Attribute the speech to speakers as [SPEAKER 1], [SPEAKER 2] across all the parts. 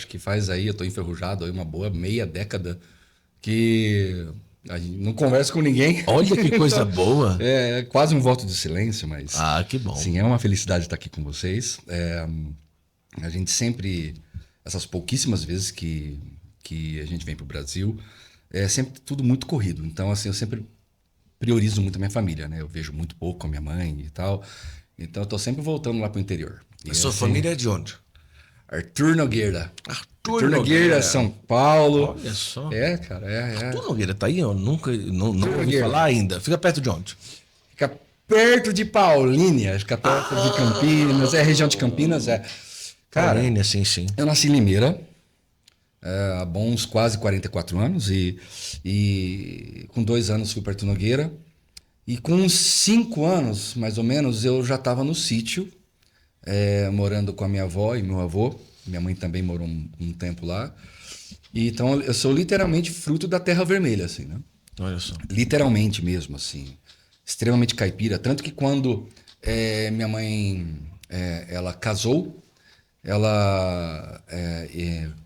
[SPEAKER 1] Acho que faz aí, eu tô enferrujado aí uma boa meia década que a gente não converso com ninguém.
[SPEAKER 2] Olha que coisa
[SPEAKER 1] Então,
[SPEAKER 2] boa.
[SPEAKER 1] é quase um voto de silêncio, mas
[SPEAKER 2] Ah, que bom.
[SPEAKER 1] sim, é uma felicidade estar aqui com vocês. A gente sempre, essas pouquíssimas vezes que a gente vem para o Brasil, é sempre tudo muito corrido. Então, assim, eu sempre priorizo muito a minha família, né? Eu vejo muito pouco a minha mãe e tal. Então, eu tô sempre voltando lá pro interior.
[SPEAKER 2] A
[SPEAKER 1] E
[SPEAKER 2] sua
[SPEAKER 1] assim,
[SPEAKER 2] família é de onde?
[SPEAKER 1] Arthur Nogueira.
[SPEAKER 2] Arthur
[SPEAKER 1] Arthur Nogueira,
[SPEAKER 2] Nogueira.
[SPEAKER 1] São Paulo.
[SPEAKER 2] Olha só.
[SPEAKER 1] É, cara,
[SPEAKER 2] Arthur Nogueira tá aí? Eu nunca não
[SPEAKER 1] Arthur
[SPEAKER 2] ouvi
[SPEAKER 1] Nogueira.
[SPEAKER 2] falar ainda. Fica perto de onde?
[SPEAKER 1] Fica perto de Paulínia, fica perto de Campinas, é região de Campinas, é. Cara,
[SPEAKER 2] Paulínia, sim, sim.
[SPEAKER 1] eu nasci em Limeira, há bons quase 44 anos, e com 2 anos fui para Arthur Nogueira, e com uns 5 anos, mais ou menos, eu já estava no sítio, morando com a minha avó e meu avô. Minha mãe também morou um tempo lá. E, então eu sou literalmente fruto da terra vermelha, assim, né?
[SPEAKER 2] Olha só.
[SPEAKER 1] Literalmente mesmo, assim. Extremamente caipira. Tanto que quando minha mãe ela casou, ela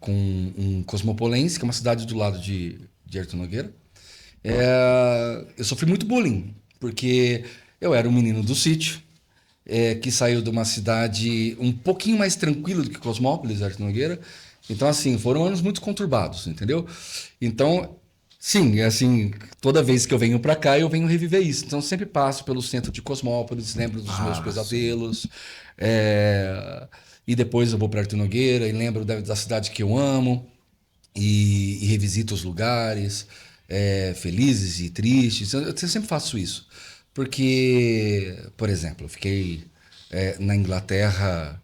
[SPEAKER 1] com um cosmopolense, que é uma cidade do lado de Artur Nogueira, eu sofri muito bullying, porque eu era um menino do sítio, que saiu de uma cidade um pouquinho mais tranquila do que Cosmópolis, Artur Nogueira. Então, assim, foram anos muito conturbados, entendeu? Então, sim, assim, toda vez que eu venho para cá, eu venho reviver isso. Então, eu sempre passo pelo centro de Cosmópolis, lembro dos meus
[SPEAKER 2] Sim.
[SPEAKER 1] pesadelos, e depois eu vou para Artur Nogueira e lembro da cidade que eu amo e revisito os lugares, felizes e tristes. Eu sempre faço isso. Porque, por exemplo, eu fiquei na Inglaterra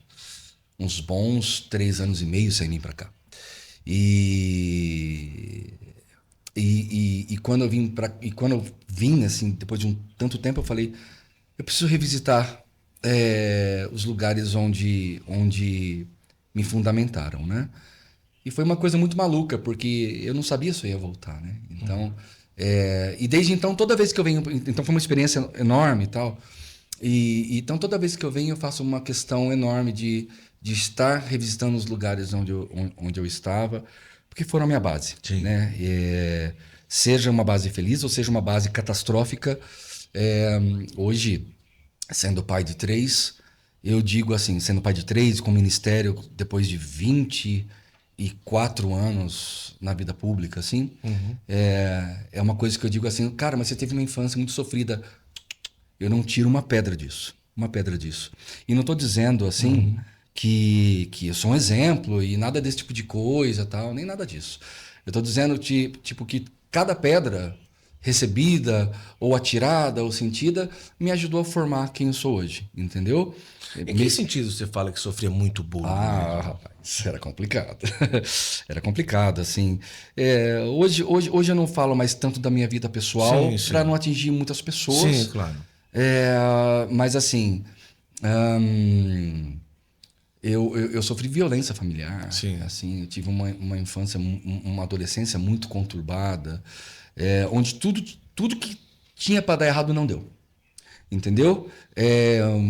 [SPEAKER 1] uns bons 3 anos e meio sem vir para cá. E, e quando eu vim, assim, depois de tanto tempo, eu falei, eu preciso revisitar os lugares onde me fundamentaram, né? E foi uma coisa muito maluca, porque eu não sabia se eu ia voltar, né? Então, e desde então, toda vez que eu venho... Então, foi uma experiência enorme e tal. Então, toda vez que eu venho, eu faço uma questão enorme de estar revisitando os lugares onde eu estava, porque foram a minha base,
[SPEAKER 2] Sim.
[SPEAKER 1] né? Seja uma base feliz ou seja uma base catastrófica. Hoje, sendo pai de três, eu digo assim, sendo pai de três, com ministério, depois de 24 anos na vida pública, assim, é uma coisa que eu digo assim, cara, mas você teve uma infância muito sofrida. Eu não tiro uma pedra disso. Uma pedra disso. E não estou dizendo assim que eu sou um exemplo e nada desse tipo de coisa, tal, nem nada disso. Eu estou dizendo tipo que cada pedra recebida ou atirada ou sentida me ajudou a formar quem eu sou hoje, entendeu?
[SPEAKER 2] Em que sentido você fala que sofria muito bullying
[SPEAKER 1] Ah,
[SPEAKER 2] mesmo?
[SPEAKER 1] rapaz, era complicado. Era complicado, assim. Hoje eu não falo mais tanto da minha vida pessoal
[SPEAKER 2] Sim,
[SPEAKER 1] para não
[SPEAKER 2] sim.
[SPEAKER 1] atingir muitas
[SPEAKER 2] Sim,
[SPEAKER 1] pessoas.
[SPEAKER 2] claro.
[SPEAKER 1] Mas assim, hum, eu sofri violência familiar.
[SPEAKER 2] Sim.
[SPEAKER 1] Assim, eu tive uma infância, uma adolescência muito conturbada, onde tudo que tinha para dar errado não deu. Entendeu?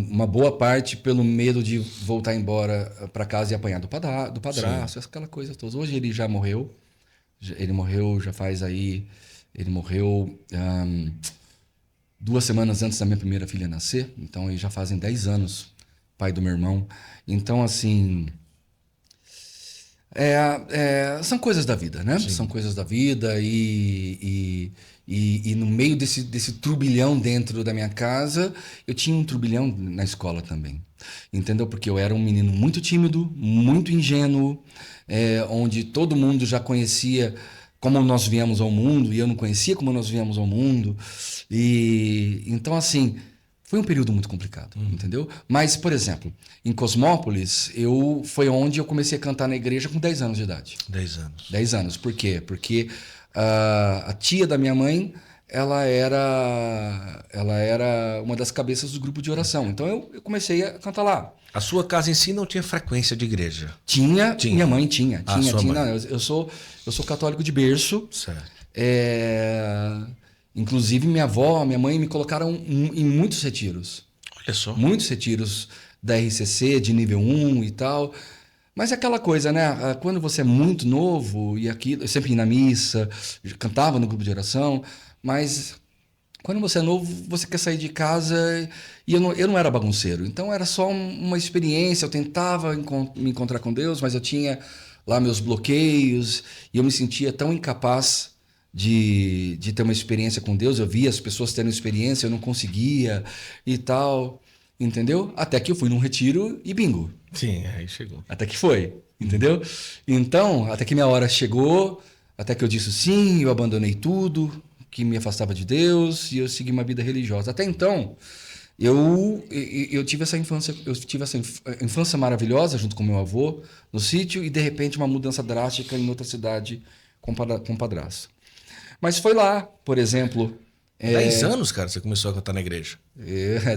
[SPEAKER 1] Uma boa parte pelo medo de voltar embora para casa e apanhar do
[SPEAKER 2] Sim.
[SPEAKER 1] padrasto, aquela coisa toda. Hoje ele já morreu. Ele morreu já faz aí. Ele morreu 2 semanas antes da minha primeira filha nascer. Então aí já fazem 10 anos, pai do meu irmão. Então, assim. São coisas da vida, né? São
[SPEAKER 2] Sim.
[SPEAKER 1] coisas da vida e no meio desse turbilhão dentro da minha casa, eu tinha um turbilhão na escola também. Entendeu? Porque eu era um menino muito tímido, muito ingênuo, onde todo mundo já conhecia como nós viemos ao mundo e eu não conhecia como nós viemos ao mundo. E então, assim, foi um período muito complicado, entendeu? Mas, por exemplo, em Cosmópolis, foi onde eu comecei a cantar na igreja com 10 anos de idade.
[SPEAKER 2] 10 anos.
[SPEAKER 1] 10 anos. Por quê? Porque a tia da minha mãe, ela era uma das cabeças do grupo de oração. Então eu comecei a cantar lá.
[SPEAKER 2] A sua casa em si não tinha frequência de igreja?
[SPEAKER 1] Minha
[SPEAKER 2] Tinha.
[SPEAKER 1] mãe tinha,
[SPEAKER 2] Ah,
[SPEAKER 1] tinha,
[SPEAKER 2] sua
[SPEAKER 1] tinha. Não,
[SPEAKER 2] mãe.
[SPEAKER 1] eu sou católico de berço.
[SPEAKER 2] Certo.
[SPEAKER 1] É, Inclusive, minha avó, minha mãe me colocaram em muitos retiros.
[SPEAKER 2] Olha só.
[SPEAKER 1] Muitos retiros da RCC, de nível 1 e tal. Mas é aquela coisa, né? Quando você é muito novo e aquilo, eu sempre ia na missa, cantava no grupo de oração, mas quando você é novo, você quer sair de casa e eu não era bagunceiro. Então era só uma experiência, eu tentava me encontrar com Deus, mas eu tinha lá meus bloqueios e eu me sentia tão incapaz de ter uma experiência com Deus. Eu via as pessoas tendo experiência, eu não conseguia e tal, entendeu? Até que eu fui num retiro e bingo.
[SPEAKER 2] Sim, aí chegou.
[SPEAKER 1] Até que foi, entendeu? Então, até que minha hora chegou, até que eu disse sim, eu abandonei tudo que me afastava de Deus e eu segui uma vida religiosa. Até então, eu tive essa infância maravilhosa junto com meu avô no sítio e de repente uma mudança drástica em outra cidade com padrasto. Mas foi lá, por exemplo...
[SPEAKER 2] 10 anos, cara, você começou a cantar na igreja.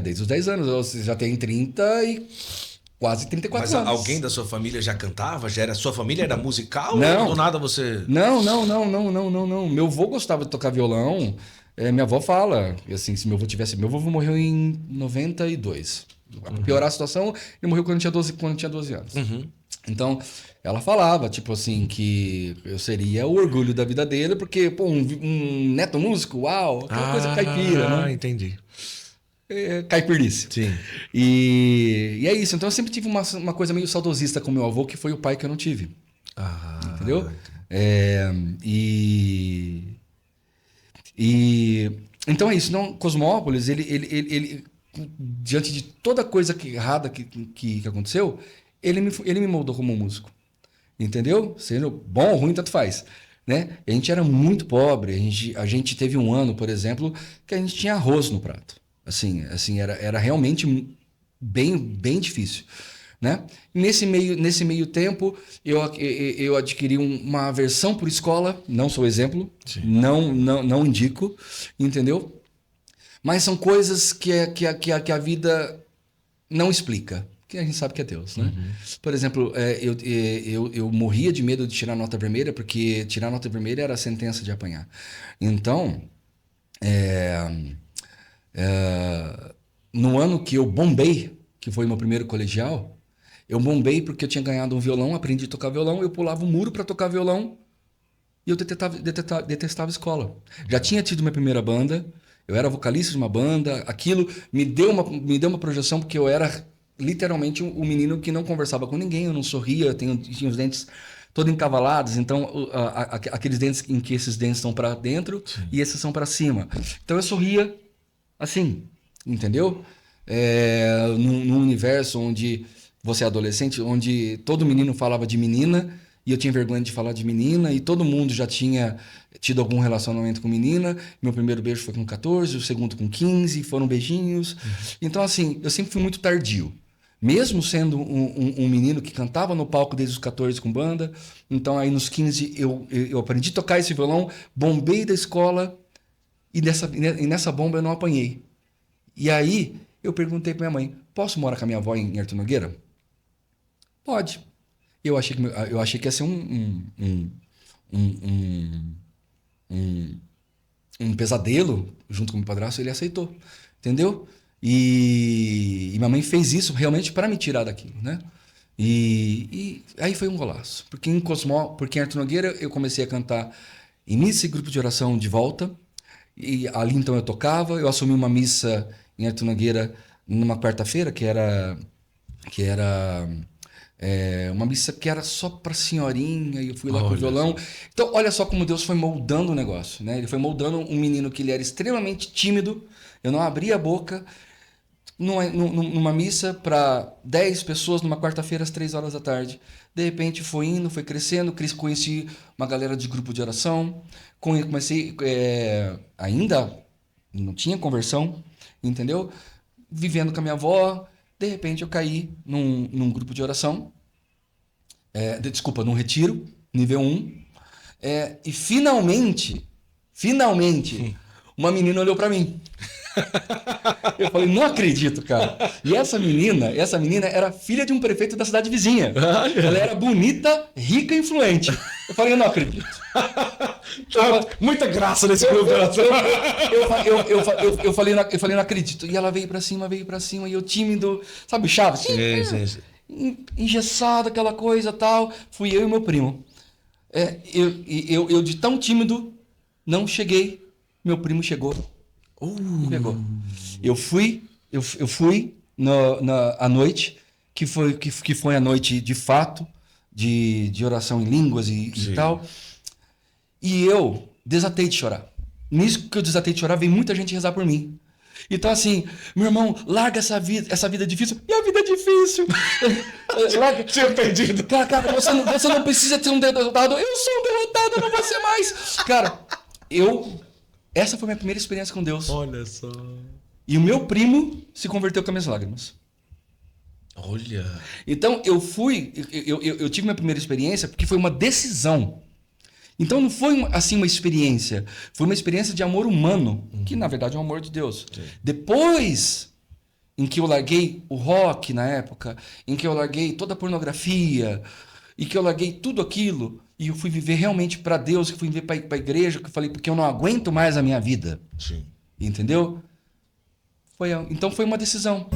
[SPEAKER 1] Desde os 10 anos, você já tem 30 e quase 34
[SPEAKER 2] Mas
[SPEAKER 1] anos.
[SPEAKER 2] alguém da sua família já cantava? Sua família era musical?
[SPEAKER 1] Não.
[SPEAKER 2] Ou do nada você...
[SPEAKER 1] Não. Meu avô gostava de tocar violão. Minha avó fala, assim, se meu avô tivesse... Meu avô morreu em 92. Pra piorar a situação, ele morreu quando eu tinha 12 anos.
[SPEAKER 2] Uhum.
[SPEAKER 1] Então, ela falava, tipo assim, que eu seria o orgulho da vida dele, porque, pô, um neto músico, uau, aquela coisa caipira, né?
[SPEAKER 2] Ah, entendi.
[SPEAKER 1] Caipirice.
[SPEAKER 2] Sim.
[SPEAKER 1] E é isso. Então, eu sempre tive uma coisa meio saudosista com meu avô, que foi o pai que eu não tive. Entendeu? Então é isso. Não, Cosmópolis, ele diante de toda coisa errada que aconteceu, ele me moldou como músico. Entendeu? Sendo bom ou ruim, tanto faz. Né? A gente era muito pobre. A gente teve um ano, por exemplo, que a gente tinha arroz no prato. Assim era realmente bem difícil. Né? Nesse meio tempo, eu adquiri uma aversão por escola. Não sou exemplo. Não indico. Entendeu? Mas são coisas que a vida não explica. Que a gente sabe que é Deus, né? Uhum. Por exemplo, eu morria de medo de tirar nota vermelha, porque tirar nota vermelha era a sentença de apanhar. Então, no ano que eu bombei, que foi meu primeiro colegial, eu bombei porque eu tinha ganhado um violão, aprendi a tocar violão, eu pulava o muro para tocar violão e eu detestava a escola. Já tinha tido minha primeira banda, eu era vocalista de uma banda, aquilo me deu uma projeção porque eu era literalmente um menino que não conversava com ninguém, eu não sorria, tinha os dentes todos encavalados, então aqueles dentes em que esses dentes estão para dentro e esses são para cima. Então eu sorria assim, entendeu? Num universo onde você é adolescente, onde todo menino falava de menina e eu tinha vergonha de falar de menina e todo mundo já tinha tido algum relacionamento com menina. Meu primeiro beijo foi com 14, o segundo com 15, foram beijinhos. Então assim, eu sempre fui muito tardio. Mesmo sendo um menino que cantava no palco desde os 14 com banda, então aí nos 15 eu aprendi a tocar esse violão, bombei da escola e nessa bomba eu não apanhei. E aí eu perguntei para minha mãe, posso morar com a minha avó em Artur Nogueira? Pode. Eu achei que ia ser um pesadelo junto com o meu padrasto, ele aceitou, entendeu? E minha mãe fez isso realmente para me tirar daquilo, né? E aí foi um golaço. Porque em Artur Nogueira eu comecei a cantar em missa e grupo de oração de volta. E ali então eu tocava. Eu assumi uma missa em Artur Nogueira numa quarta-feira, que era uma missa que era só para senhorinha. E eu fui lá com o violão. Então olha só como Deus foi moldando o negócio, né? Ele foi moldando um menino que ele era extremamente tímido. Eu não abria a boca. Numa missa para 10 pessoas numa quarta-feira às 3 horas da tarde. De repente foi indo, foi crescendo, conheci uma galera de grupo de oração, comecei, ainda não tinha conversão, entendeu? Vivendo com a minha avó, de repente eu caí num grupo de oração, num retiro, nível 1, e finalmente, uma menina olhou para mim. Eu falei, não acredito, cara. E essa menina era filha de um prefeito da cidade vizinha. Ela era bonita, rica e influente. Eu falei, eu não acredito.
[SPEAKER 2] Muita graça nesse grupo.
[SPEAKER 1] Eu falei, não acredito. E ela veio pra cima, e eu tímido, sabe, Chaves?
[SPEAKER 2] Sim.
[SPEAKER 1] engessado, aquela coisa tal. Fui eu e meu primo. Eu de tão tímido, não cheguei. Meu primo chegou. Me pegou. Eu fui à noite, que foi a noite de fato, de oração em línguas e tal. E eu desatei de chorar. Nisso que eu desatei de chorar, veio muita gente rezar por mim. Então, assim, meu irmão, larga essa vida difícil. E a vida é difícil. Larga.
[SPEAKER 2] Tinha perdido.
[SPEAKER 1] Cara, você não precisa ser um derrotado. Eu sou um derrotado, eu não vou ser mais. Cara, essa foi a minha primeira experiência com Deus.
[SPEAKER 2] Olha só.
[SPEAKER 1] E o meu primo se converteu com as minhas lágrimas.
[SPEAKER 2] Olha.
[SPEAKER 1] Então, eu tive minha primeira experiência porque foi uma decisão. Então não foi assim uma experiência, foi uma experiência de amor humano, que na verdade é o amor de Deus.
[SPEAKER 2] Sim.
[SPEAKER 1] Depois em que eu larguei o rock na época, em que eu larguei toda a pornografia, e que eu larguei tudo aquilo, e eu fui viver realmente para Deus, que fui viver para a igreja, que eu falei, porque eu não aguento mais a minha vida.
[SPEAKER 2] Sim.
[SPEAKER 1] Entendeu? Então foi uma decisão.